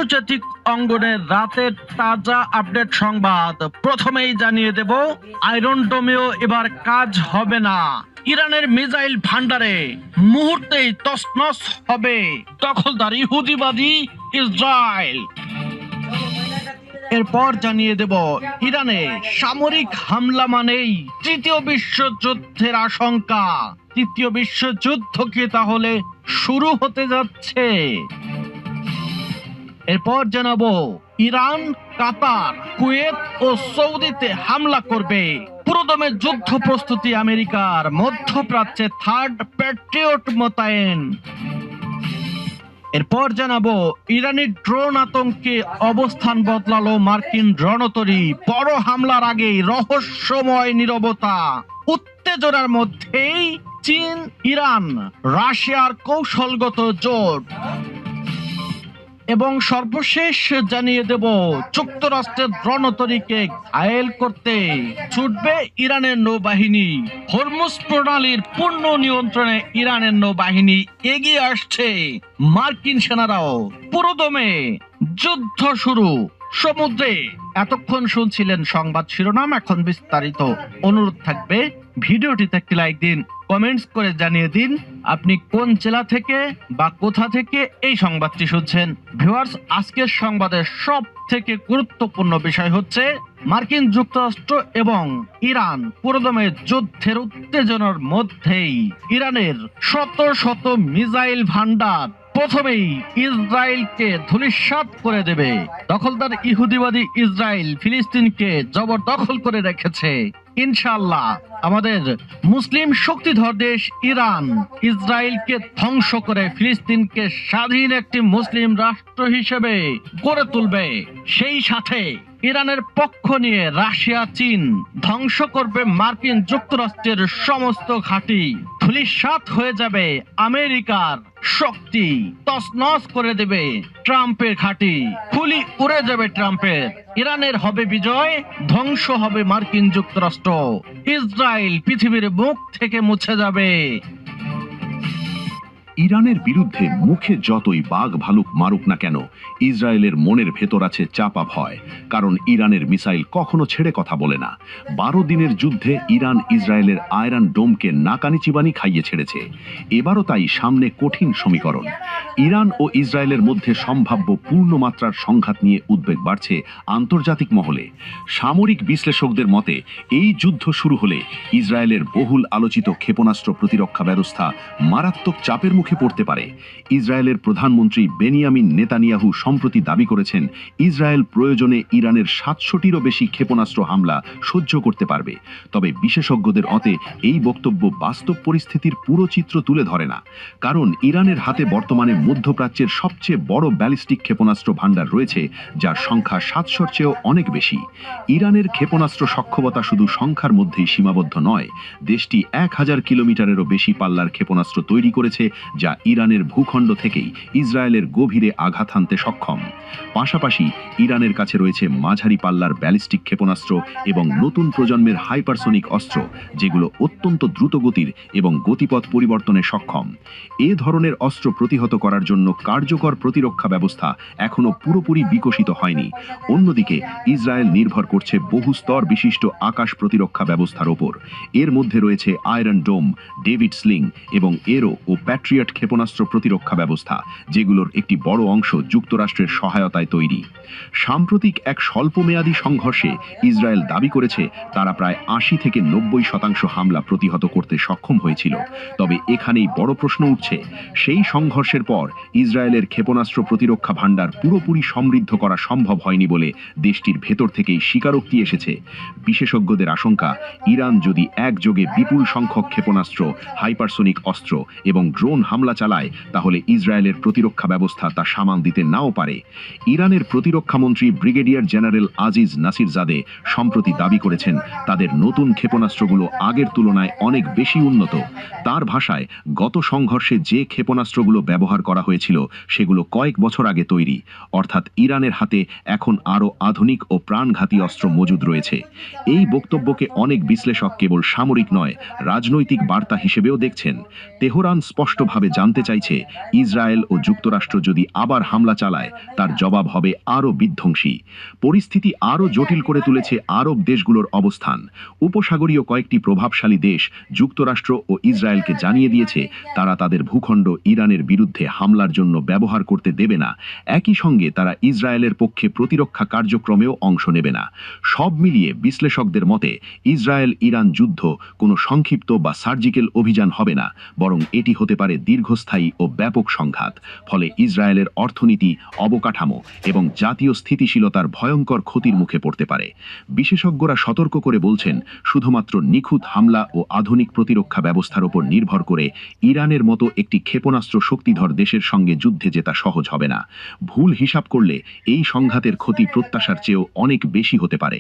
আন্তর্জাতিক অঙ্গনের রাতের তাজা আপডেট সংবাদ। প্রথমেই জানিয়ে দেব, আয়রন ডোমেও এবার কাজ হবে না। ইরানের মিসাইল ভান্ডারে মুহূর্তেই তছনছ হবে দখলদার ইহুদিবাদী ইসরায়েল। এরপর জানিয়ে দেব, ইরানে সামরিক হামলা মানেই তৃতীয় বিশ্বযুদ্ধের আশঙ্কা। তৃতীয় বিশ্বযুদ্ধ কি তাহলে শুরু হতে যাচ্ছে? এরপর জানাবো, ইরান, কাতার, কুয়েত ও সৌদিতে হামলা করবে। পুরোদমে যুদ্ধ প্রস্তুতি আমেরিকার। মধ্যপ্রাচ্যে থার্ড প্যাট্রিয়ট মোতায়েন। এরপর জানাবো, ইরানি ড্রোন আতঙ্কে অবস্থান বদলালো মার্কিন রণতরী। বড় হামলার আগেই রহস্যময় নীরবতা। উত্তেজনার মধ্যেই চীন, ইরান, রাশিয়ার কৌশলগত জোট। এবং সর্বশেষ জানিয়ে দেব, যুক্তরাষ্ট্রের রণতরীকে ঘায়েল করতে ছুটবে ইরানের নৌবাহিনী। হরমুজ প্রণালীর পূর্ণ নিয়ন্ত্রণে ইরানের নৌবাহিনী এগিয়ে আসছে। মার্কিন সেনারাও পুরোদমে যুদ্ধ শুরু সমুদ্রে। এতক্ষণ শুনছিলেন সংবাদ শিরোনাম, এখন বিস্তারিত। অনুরোধ থাকবে ভিডিওটিতে একটি লাইক দিন, কমেন্টস করে জানিয়ে দিন আপনি কোন জেলা থেকে বা কোথা থেকে এই সংবাদটি শুনছেন। ভিউয়ার্স, আজকের সংবাদের সব থেকে গুরুত্বপূর্ণ বিষয় হচ্ছে মার্কিন যুক্তরাষ্ট্র এবং ইরান পুরোদমে যুদ্ধের উত্তেজনার মধ্যেই ইরানের শত শত মিসাইল ভান্ডার প্রথমেই ইসরায়েলকে ধূলিসাৎ করে দেবে। দখলদার ইহুদিবাদী ইসরায়েল ফিলিস্তিনকে জবরদখল করে রেখেছে। ইনশাআল্লাহ আমাদের মুসলিম শক্তিধর দেশ ইরান ইসরায়েলকে ধ্বংস করে ফিলিস্তিনকে স্বাধীন একটি মুসলিম রাষ্ট্র হিসেবে গড়ে তুলবে। সেই সাথে ইরানের পক্ষ নিয়ে রাশিয়া, চীন ধ্বংস করবে মার্কিন যুক্তরাষ্ট্রের সমস্ত ঘাঁটি। ধূলিসাৎ হয়ে যাবে আমেরিকার শক্তি। তছনছ করে দেবে ট্রাম্পের ঘাঁটি। খুলি উড়ে যাবে ট্রাম্পের। ইরানের হবে বিজয়, ধ্বংস হবে মার্কিন যুক্তরাষ্ট্র। ইসরায়েল পৃথিবীর মুখ থেকে মুছে যাবে। ইরানের বিরুদ্ধে মুখে যতই বাঘ ভালুক মারুক না কেন, ইসরায়েলের মনের ভেতর আছে চাপা ভয়। কারণ ইরানের মিসাইল কখনো ছেড়ে কথা বলে না। 12 দিনের যুদ্ধে ইরান ইসরায়েলের আয়রন ডোমকে নাকানি চিবানি খাইয়ে ছেড়েছে। এবারও তাই সামনে কঠিন সমীকরণ। ইরান ও ইসরায়েলের মধ্যে সম্ভাব্য পূর্ণমাত্রার সংঘাত নিয়ে উদ্বেগ বাড়ছে আন্তর্জাতিক মহলে। সামরিক বিশ্লেষকদের মতে এই যুদ্ধ শুরু হলে ইসরায়েলের বহুল আলোচিত ক্ষেপণাস্ত্র প্রতিরক্ষা ব্যবস্থা মারাত্মক চাপের মুখে পড়তে পারে। ইসরায়েলের প্রধানমন্ত্রী বেনিয়ামিন নেতানিয়াহু সম্প্রতি দাবি করেছেন, ইসরায়েল প্রয়োজনে ইরানের 700টিরও বেশি ক্ষেপণাস্ত্র হামলা সহ্য করতে পারবে। তবে বিশেষজ্ঞদের মতে এই বক্তব্য বাস্তব পরিস্থিতির পুরো চিত্র তুলে ধরে না। কারণ ইরানের হাতে বর্তমানে মধ্যপ্রাচ্যের সবচেয়ে বড় ব্যালিস্টিক ক্ষেপণাস্ত্র ভান্ডার রয়েছে, যার সংখ্যা 700-র চেয়েও অনেক বেশি। ইরানের ক্ষেপণাস্ত্র সক্ষমতা শুধু সংখ্যার মধ্যেই সীমাবদ্ধ নয়। দেশটি 1000 কিলোমিটারেরও বেশি পাল্লার ক্ষেপণাস্ত্র তৈরি করেছে, যা ইরানের ভূখণ্ড থেকেই ইসরায়েলের গভীরে আঘাত হানতে সক্ষম। পাশাপাশি ইরানের কাছে রয়েছে মাঝারি পাল্লার ব্যালিস্টিক ক্ষেপণাস্ত্র এবং নতুন প্রজন্মের হাইপারসোনিক অস্ত্র, যেগুলো অত্যন্ত দ্রুতগতির এবং গতিপথ পরিবর্তনে সক্ষম। এ ধরনের অস্ত্র প্রতিহত করার জন্য কার্যকর প্রতিরক্ষা ব্যবস্থা এখনো পুরোপুরি বিকশিত হয়নি। অন্যদিকে ইসরায়েল নির্ভর করছে বহু স্তর বিশিষ্ট আকাশ প্রতিরক্ষা ব্যবস্থার ওপর। এর মধ্যে রয়েছে আয়রন ডোম, ডেভিড স্লিং এবং এরো ও প্যাট্রিয়ট ক্ষেপণাস্ত্র প্রতিরক্ষা ব্যবস্থা, যেগুলোর একটি বড় অংশ যুক্তরাষ্ট্রের সহায়তায় তৈরি। সাম্প্রতিক এক স্বল্পমেয়াদী সংঘর্ষে ইসরায়েল দাবি করেছে তারা প্রায় 80 থেকে 90% হামলা প্রতিহত করতে সক্ষম হয়েছিল। তবে এখানেই বড় প্রশ্ন উঠছে, সেই সংঘর্ষের পর ইসরায়েলের ক্ষেপণাস্ত্র প্রতিরক্ষা ভান্ডার পুরোপুরি সমৃদ্ধ করা সম্ভব হয়নি বলে দেশটির ভেতর থেকেই স্বীকারোক্তি এসেছে। বিশেষজ্ঞদের আশঙ্কা, ইরান যদি একযোগে বিপুল সংখ্যক ক্ষেপণাস্ত্র, হাইপারসোনিক অস্ত্র এবং ড্রোন হামলা চালায়, তাহলে ইসরায়েলের প্রতিরক্ষা ব্যবস্থা তা সামাল দিতে নাও পারে। ইরানের প্রতিরক্ষামন্ত্রী ব্রিগেডিয়ার জেনারেল আজিজ নাসিরজাদে সম্প্রতি দাবি করেছেন তাদের নতুন ক্ষেপণাস্ত্রগুলো আগের তুলনায় অনেক বেশি উন্নত। তার ভাষায়, গত সংঘর্ষে যে ক্ষেপণাস্ত্রগুলো ব্যবহার করা হয়েছিল সেগুলো কয়েক বছর আগে তৈরি। অর্থাৎ ইরানের হাতে এখন আরও আধুনিক ও প্রাণঘাতী অস্ত্র মজুদ রয়েছে। এই বক্তব্যকে অনেক বিশ্লেষক কেবল সামরিক নয়, রাজনৈতিক বার্তা হিসেবেও দেখছেন। তেহরান স্পষ্টভাবে স্পষ্টভাবে জানতে চাইছে ইসরায়েল ও যুক্তরাষ্ট্র যদি আবার হামলা চালায় তার জবাব হবে আরও বিধ্বংসী। পরিস্থিতি আরও জটিল করে তুলেছে আরব দেশগুলোর অবস্থান। উপসাগরীয় কয়েকটি প্রভাবশালী দেশ যুক্তরাষ্ট্র ও ইসরায়েলকে জানিয়ে দিয়েছে তারা তাদের ভূখণ্ড ইরানের বিরুদ্ধে হামলার জন্য ব্যবহার করতে দেবে না। একই সঙ্গে তারা ইসরায়েলের পক্ষে প্রতিরক্ষা কার্যক্রমেও অংশ নেবে না। সব মিলিয়ে বিশ্লেষকদের মতে ইসরায়েল ইরান যুদ্ধ কোনো সংক্ষিপ্ত বা সার্জিক্যাল অভিযান হবে না, বরং এটি হতে পারে দীর্ঘস্থায়ী ও ব্যাপক সংঘাত। ফলে ইসরায়েলের অর্থনীতি, অবকাঠামো এবং জাতীয় স্থিতিশীলতার ভয়ঙ্কর ক্ষতির মুখে পড়তে পারে। বিশেষজ্ঞরা সতর্ক করে বলছেন, শুধুমাত্র নিখুঁত হামলা ও আধুনিক প্রতিরক্ষা ব্যবস্থার উপর নির্ভর করে ইরানের মতো একটি ক্ষেপণাস্ত্র শক্তিধর দেশের সঙ্গে যুদ্ধে জেতা সহজ হবে না। ভুল হিসাব করলে এই সংঘাতের ক্ষতি প্রত্যাশার চেয়েও অনেক বেশি হতে পারে।